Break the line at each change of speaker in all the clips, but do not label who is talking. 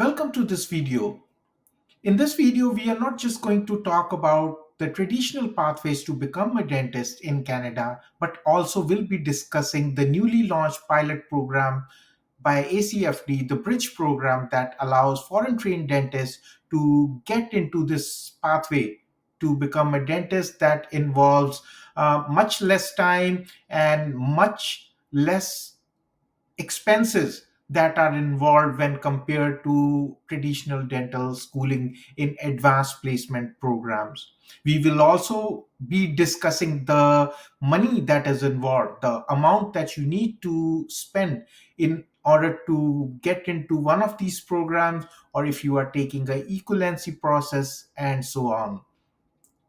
Welcome to this video. In this video, we are not just going to talk about the traditional pathways to become a dentist in Canada, but also will be discussing the newly launched pilot program by ACFD, the bridge program that allows foreign trained dentists to get into this pathway to become a dentist that involves much less time and much less expenses that are involved when compared to traditional dental schooling in advanced placement programs. We will also be discussing the money that is involved, the amount that you need to spend in order to get into one of these programs, or if you are taking the equivalency process, and so on.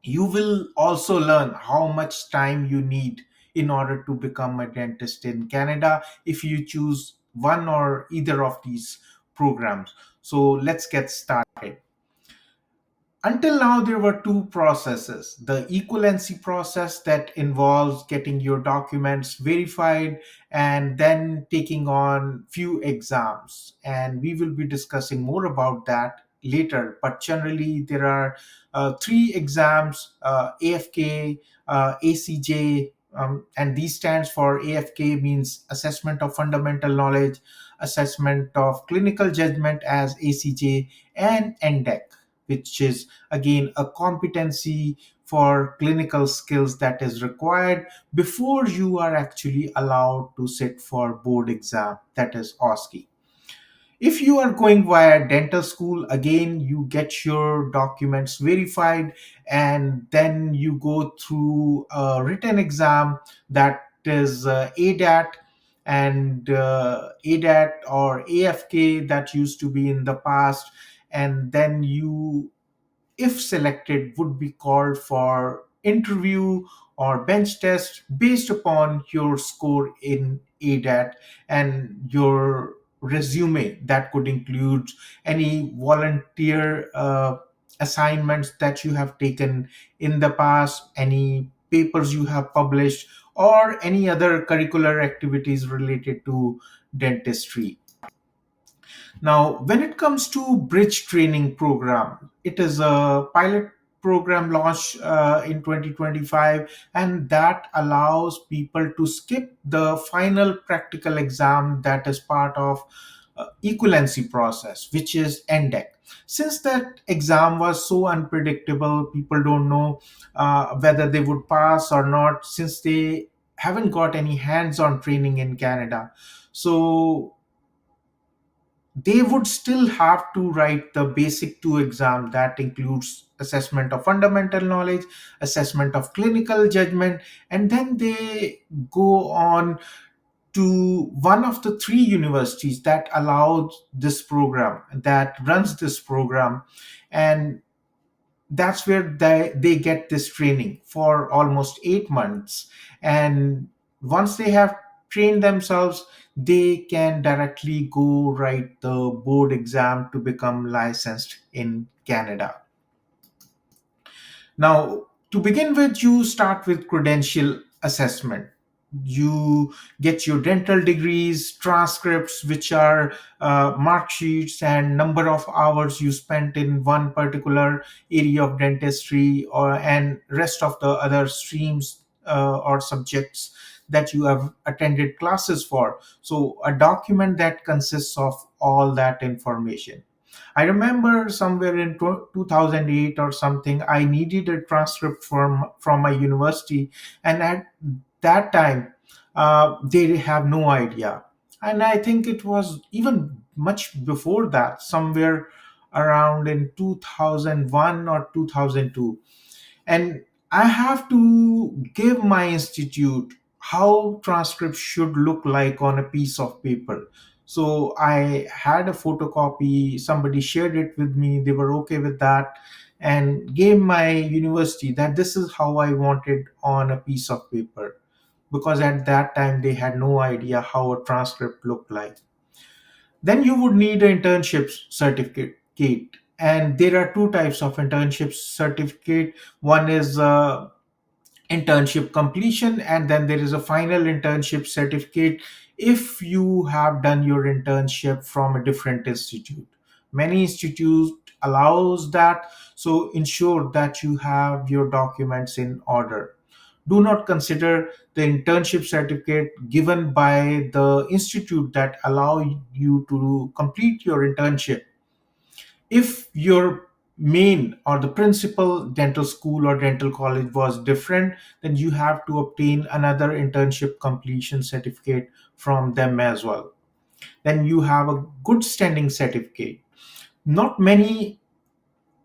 You will also learn how much time you need in order to become a dentist in Canada if you choose one or either of these programs. So let's get started. Until now, there were two processes: the equivalency process that involves getting your documents verified and then taking on few exams. And we will be discussing more about that later. But generally, there are three exams: AFK, ACJ, and these stands for AFK means Assessment of Fundamental Knowledge, Assessment of Clinical Judgment as ACJ, and NDEC, which is again a competency for clinical skills that is required before you are actually allowed to sit for board exam, that is OSCE. If you are going via dental school, again you get your documents verified and then you go through a written exam, that is ADAT, and ADAT or AFK that used to be in the past. And then you, if selected, would be called for interview or bench test based upon your score in ADAT and your resume. That could include any volunteer assignments that you have taken in the past, any papers you have published, or any other curricular activities related to dentistry. Now, when it comes to bridge training program, it is a pilot program launched in 2025, and that allows people to skip the final practical exam that is part of equivalency process, which is NDEC. Since that exam was so unpredictable, people don't know whether they would pass or not, since they haven't got any hands-on training in Canada. So they would still have to write the basic two exam that includes assessment of fundamental knowledge, assessment of clinical judgment, and then they go on to one of the three universities that allows this program, that runs this program. And that's where they get this training for almost 8 months. And once they have trained themselves, they can directly go write the board exam to become licensed in Canada. Now, to begin with, you start with credential assessment. You get your dental degrees, transcripts, which are mark sheets, and number of hours you spent in one particular area of dentistry, or and rest of the other streams or subjects that you have attended classes for. So, a document that consists of all that information. I remember somewhere in 2008 or something, I needed a transcript from my university, and at that time, they have no idea. And I think it was even much before that, somewhere around in 2001 or 2002. And I have to give my institute how transcripts should look like on a piece of paper. So I had a photocopy, somebody shared it with me, they were okay with that, and gave my university that this is how I want it on a piece of paper, because at that time they had no idea how a transcript looked like. Then you would need an internship certificate. And there are two types of internship certificate. One is internship completion, and then there is a final internship certificate if you have done your internship from a different institute. Many institutes allows that, so ensure that you have your documents in order. Do not consider the internship certificate given by the institute that allow you to complete your internship. If your main or the principal dental school or dental college was different, then you have to obtain another internship completion certificate from them as well. Then you have a good standing certificate. Not many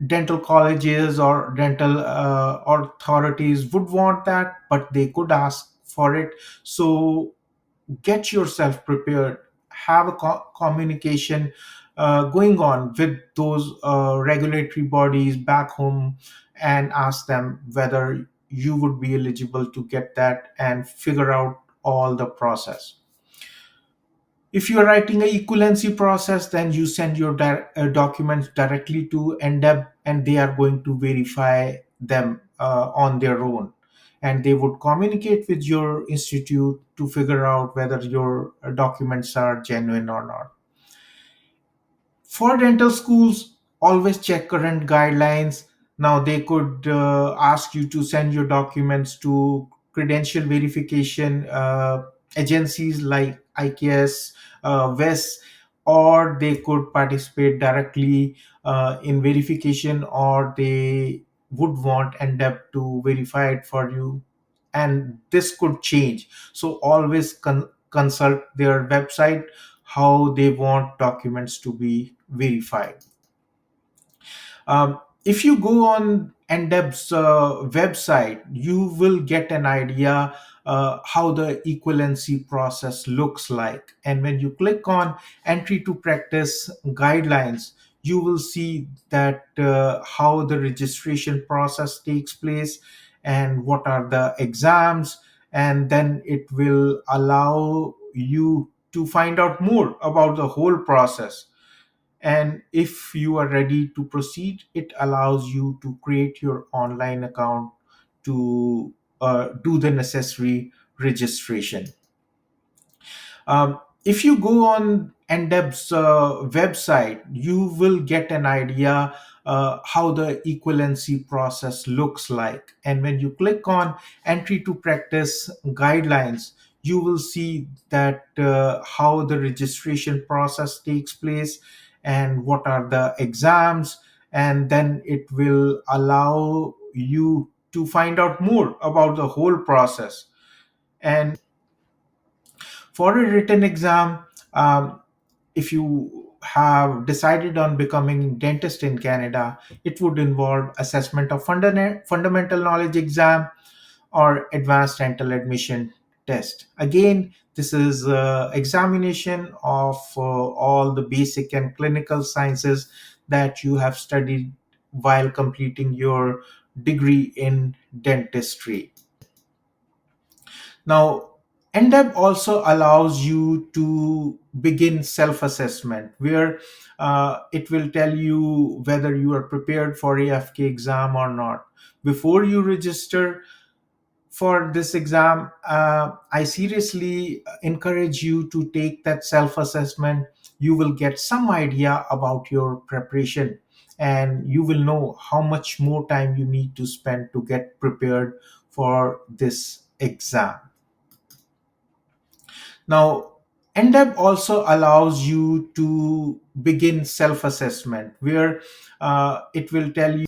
dental colleges or dental authorities would want that, but they could ask for it. So get yourself prepared, have a communication going on with those regulatory bodies back home, and ask them whether you would be eligible to get that and figure out all the process. If you are writing a equivalency process, then you send your documents directly to NDEB, and they are going to verify them on their own. And they would communicate with your institute to figure out whether your documents are genuine or not. For dental schools, always check current guidelines. Now, they could ask you to send your documents to credential verification agencies like IKS, WES, or they could participate directly in verification, or they would want NDEP to verify it for you. And this could change. So always consult their website how they want documents to be verified. If you go on NDEB's website, you will get an idea how the equivalency process looks like. And when you click on entry to practice guidelines, you will see that how the registration process takes place and what are the exams. And then it will allow you to find out more about the whole process. And if you are ready to proceed, it allows you to create your online account to do the necessary registration. If you go on NDEB's website, you will get an idea how the equivalency process looks like. And when you click on entry to practice guidelines, you will see that how the registration process takes place and what are the exams. And then it will allow you to find out more about the whole process. And for a written exam, if you have decided on becoming dentist in Canada, it would involve assessment of fundamental knowledge exam or advanced dental admission test. Again, this is examination of all the basic and clinical sciences that you have studied while completing your degree in dentistry. Now, NDEB also allows you to begin self assessment, where it will tell you whether you are prepared for AFK exam or not. Before you register for this exam, I seriously encourage you to take that self assessment. You will get some idea about your preparation, and you will know how much more time you need to spend to get prepared for this exam. Now, NDEB also allows you to begin self assessment, where it will tell you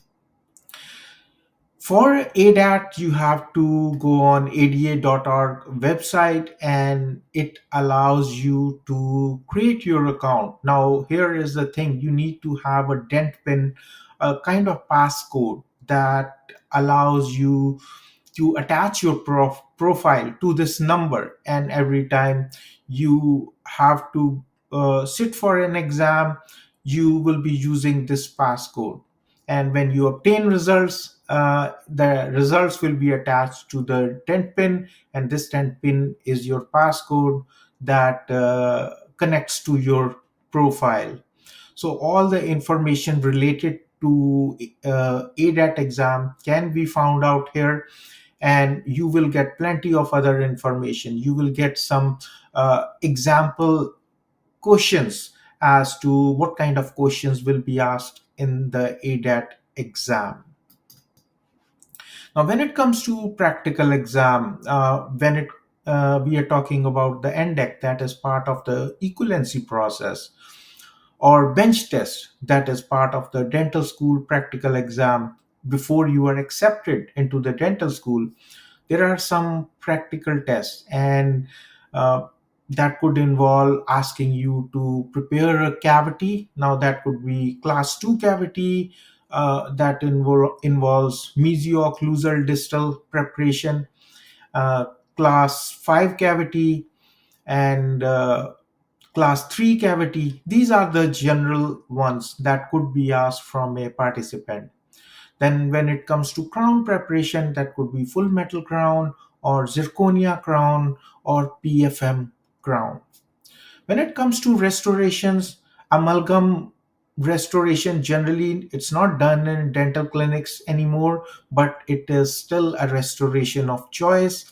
for ADAT, you have to go on ada.org website, and it allows you to create your account. Now, here is the thing, you need to have a dent pin, a kind of passcode that allows you to attach your profile to this number. And every time you have to sit for an exam, you will be using this passcode. And when you obtain results, the results will be attached to the tent pin, and this tent pin is your passcode that connects to your profile. So all the information related to ADAT exam can be found out here, and you will get plenty of other information. You will get some example questions as to what kind of questions will be asked in the ADAT exam. Now, when it comes to practical exam, when it we are talking about the NDEC, that is part of the equivalency process, or bench test, that is part of the dental school practical exam. Before you are accepted into the dental school, there are some practical tests, and uh, that could involve asking you to prepare a cavity. Now, that could be class 2 cavity, that involves mesoocclusal distal preparation, uh, class 5 cavity, and class 3 cavity. These are the general ones that could be asked from a participant. Then, when it comes to crown preparation, that could be full metal crown, or zirconia crown, or PFM crown. When it comes to restorations, amalgam restoration, generally it's not done in dental clinics anymore, but it is still a restoration of choice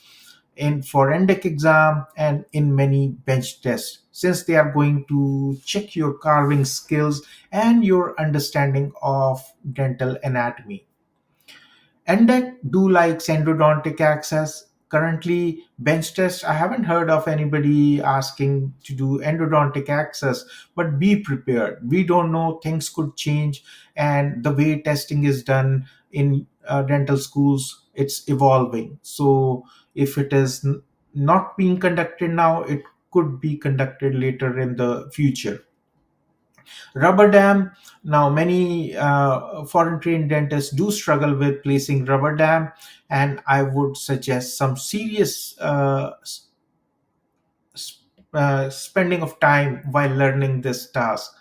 in forensic exam and in many bench tests, since they are going to check your carving skills and your understanding of dental anatomy. NDEC do like endodontic access. Currently, bench test, I haven't heard of anybody asking to do endodontic access, but be prepared. We don't know, things could change, and the way testing is done in dental schools, it's evolving. So, if it is not being conducted now, it could be conducted later in the future. Rubber dam. Now, many foreign trained dentists do struggle with placing rubber dam, and I would suggest some serious spending of time while learning this task.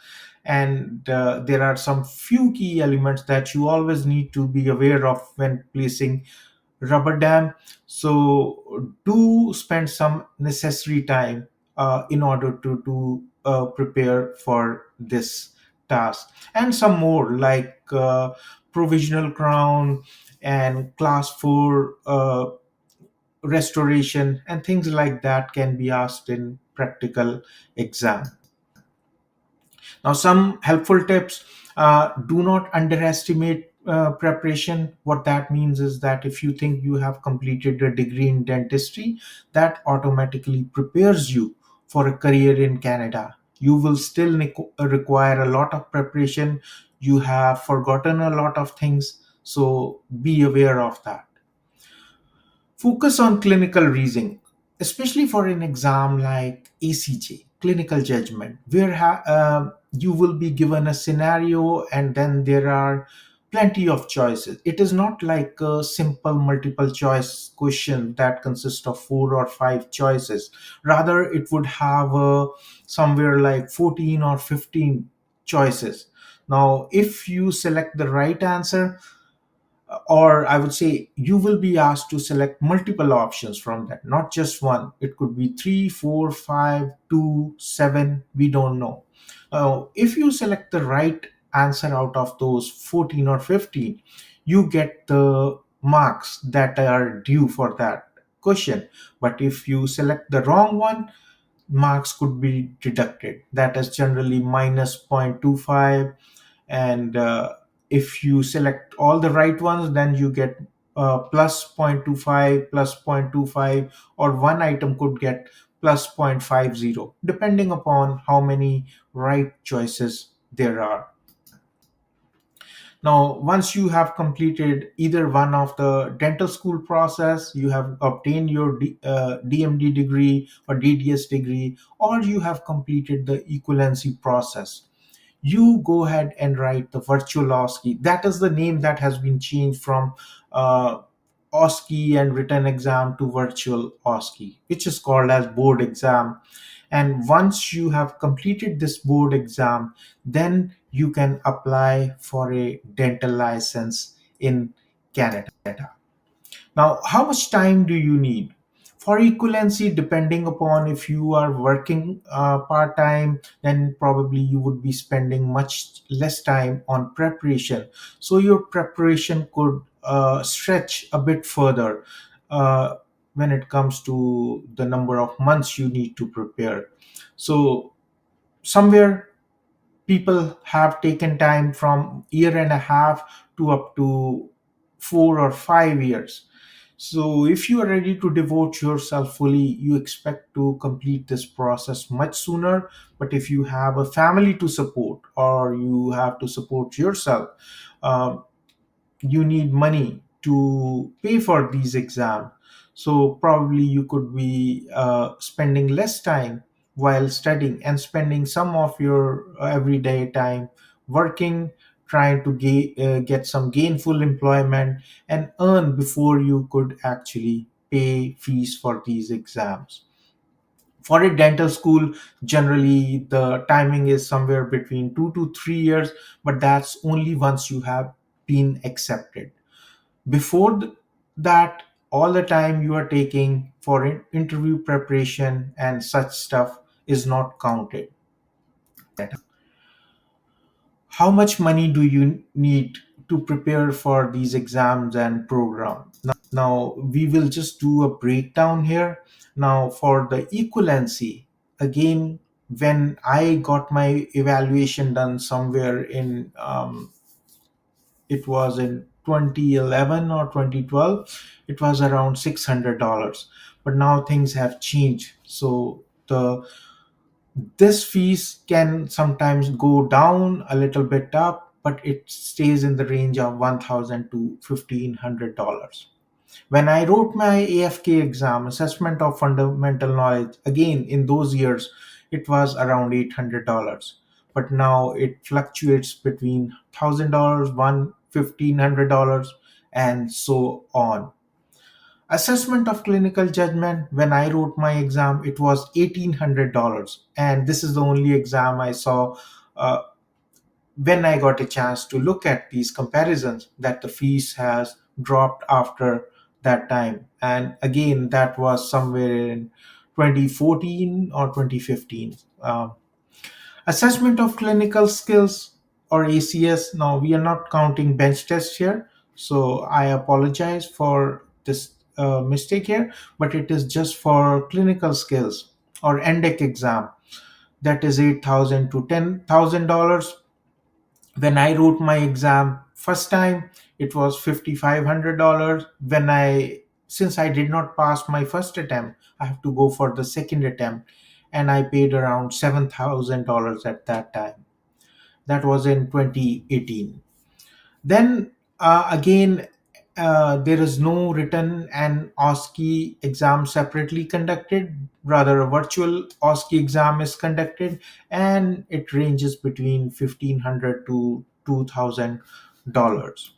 And there are some few key elements that you always need to be aware of when placing rubber dam. So do spend some necessary time in order to prepare for this task, and some more like provisional crown and class 4 restoration and things like that can be asked in practical exam. Now, some helpful tips: do not underestimate preparation. What that means is that if you think you have completed a degree in dentistry, that automatically prepares you for a career in Canada. You will still require a lot of preparation. You have forgotten a lot of things, so be aware of that. Focus on clinical reasoning, especially for an exam like ACJ, clinical judgment, where you will be given a scenario and then there are plenty of choices. It is not like a simple multiple choice question that consists of 4 or 5 choices. Rather, it would have somewhere like 14 or 15 choices. Now, if you select the right answer, or I would say you will be asked to select multiple options from that, not just one. It could be three, four, five, two, seven. We don't know. If you select the right answer out of those 14 or 15, you get the marks that are due for that question. But if you select the wrong one, marks could be deducted. That is generally minus 0.25. And if you select all the right ones, then you get plus 0.25, plus 0.25, or one item could get plus 0.50, depending upon how many right choices there are. Now, once you have completed either one of the dental school process, you have obtained your DMD degree or DDS degree, or you have completed the equivalency process, you go ahead and write the virtual OSCE. That is the name that has been changed from uh, OSCE and written exam to virtual OSCE, which is called as board exam. And once you have completed this board exam, then you can apply for a dental license in Canada. Now, how much time do you need? For equivalency, depending upon if you are working part time, then probably you would be spending much less time on preparation. So your preparation could stretch a bit further uh, when it comes to the number of months you need to prepare. So, somewhere People have taken time from year and a half to up to 4 or 5 years. So if you are ready to devote yourself fully, you expect to complete this process much sooner. But if you have a family to support, or you have to support yourself, um, you need money to pay for these exams. So probably you could be spending less time while studying and spending some of your everyday time working, trying to get some gainful employment and earn before you could actually pay fees for these exams. For a dental school, generally the timing is somewhere between 2 to 3 years, but that's only once you have been accepted. Before that, all the time you are taking for interview preparation and such stuff is not counted. How much money do you need to prepare for these exams and programs? Now we will just do a breakdown here. Now for the equivalency, again, when I got my evaluation done somewhere in it was in 2011 or 2012, it was around $600. But now things have changed, so the this fees can sometimes go down a little bit up, but it stays in the range of 1000 to $1500. When I wrote my AFK exam, assessment of fundamental knowledge, again in those years, it was around $800. But now it fluctuates between $1000, one $1500, and so on. Assessment of clinical judgment, when I wrote my exam, it was $1800, and this is the only exam I saw. Uh, when I got a chance to look at these comparisons, that the fees has dropped after that time. And again, that was somewhere in 2014 or 2015. Assessment of clinical skills, or ACS. Now we are not counting bench tests here, so I apologize for this mistake here, but it is just for clinical skills or NDEC exam. That is 8,000 to $10,000. When I wrote my exam first time, it was $5,500. When I Since I did not pass my first attempt, I have to go for the second attempt, and I paid around $7,000 at that time. That was in 2018. Then again, there is no written and OSCE exam separately conducted. Rather, a virtual OSCE exam is conducted, and it ranges between $1,500 to $2,000.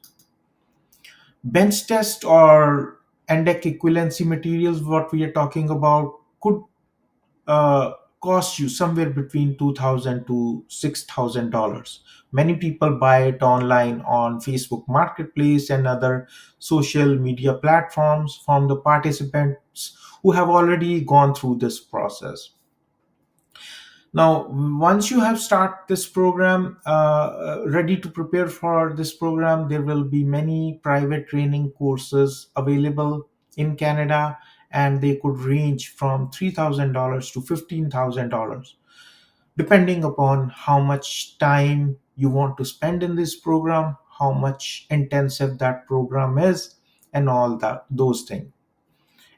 Bench test or NDEC equivalency materials, what we are talking about, could uh, cost you somewhere between $2,000 to $6,000. Many people buy it online on Facebook Marketplace and other social media platforms from the participants who have already gone through this process. Now, once you have start this program, ready to prepare for this program, there will be many private training courses available in Canada, and they could range from $3,000 to $15,000, depending upon how much time you want to spend in this program, how much intensive that program is, and all that those things.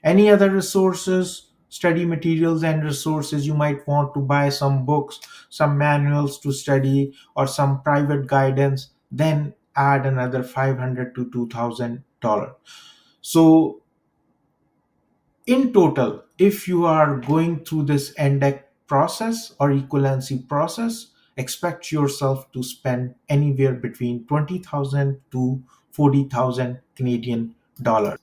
Any other resources, study materials and resources, you might want to buy some books, some manuals to study, or some private guidance, then add another 500 to $2,000. So in total, if you are going through this NDEC process or equivalency process, expect yourself to spend anywhere between 20,000 to 40,000 Canadian dollars.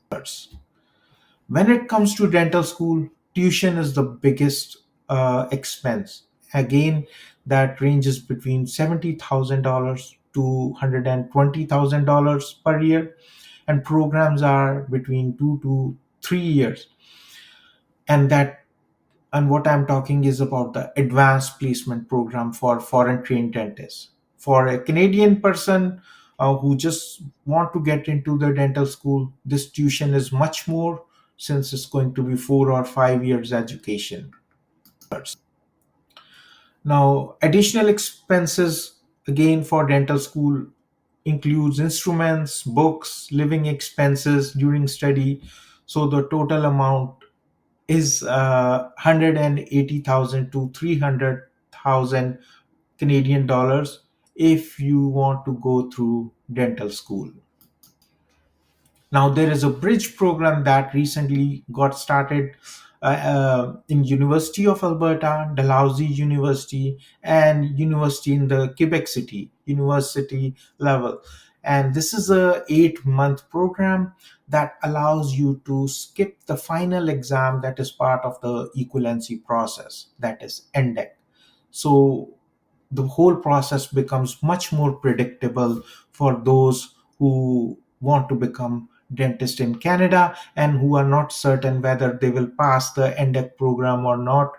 When it comes to dental school, tuition is the biggest expense. Again, that ranges between $70,000 to $120,000 per year, and programs are between 2 to 3 years. And what I'm talking is about the advanced placement program for foreign trained dentists. For a Canadian person who just want to get into the dental school, this tuition is much more, since it's going to be 4 or 5 years education. Now, additional expenses again for dental school includes instruments, books, living expenses during study. So the total amount is 180,000 to 300,000 Canadian dollars if you want to go through dental school. Now there is a bridge program that recently got started in University of Alberta, Dalhousie University, and University in the Quebec City university level. And this is a 8-month program that allows you to skip the final exam that is part of the equivalency process, that is NDEC. So the whole process becomes much more predictable for those who want to become dentist in Canada and who are not certain whether they will pass the NDEC program or not,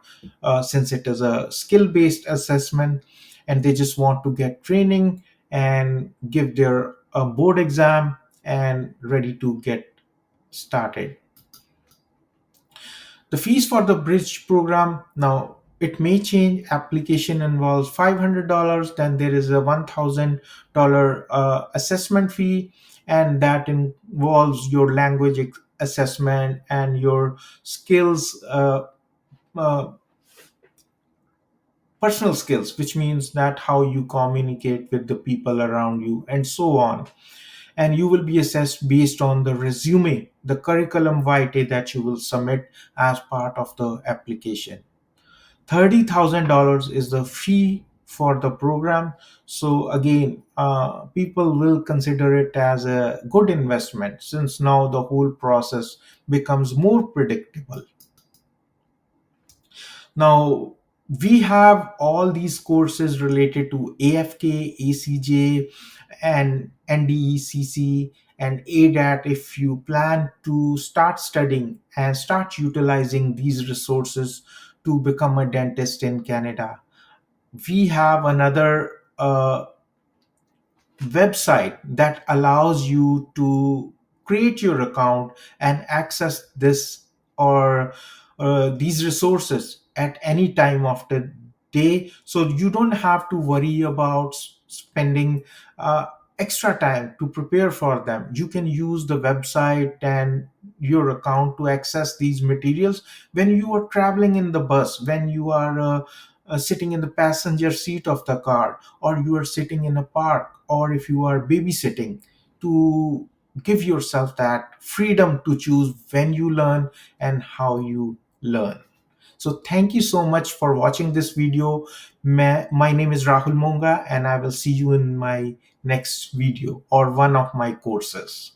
since it is a skill based assessment and they just want to get training and give their board exam and ready to get started. The fees for the bridge program, now it may change. Application involves $500. Then there is a $1,000 assessment fee, and that involves your language assessment and your skills, uh, personal skills, which means that how you communicate with the people around you, and so on. And you will be assessed based on the resume, the curriculum vitae that you will submit as part of the application. $30,000 is the fee for the program. So again, people will consider it as a good investment since now the whole process becomes more predictable. Now, we have all these courses related to AFK, ACJ, and NDECC and ADAT. If you plan to start studying and start utilizing these resources to become a dentist in Canada, we have another website that allows you to create your account and access this or these resources at any time of the day, so you don't have to worry about spending uh, extra time to prepare for them. You can use the website and your account to access these materials when you are traveling in the bus, when you are sitting in the passenger seat of the car, or you are sitting in a park, or if you are babysitting, to give yourself that freedom to choose when you learn and how you learn. So thank you so much for watching this video. My name is Rahul Monga, and I will see you in my next video or one of my courses.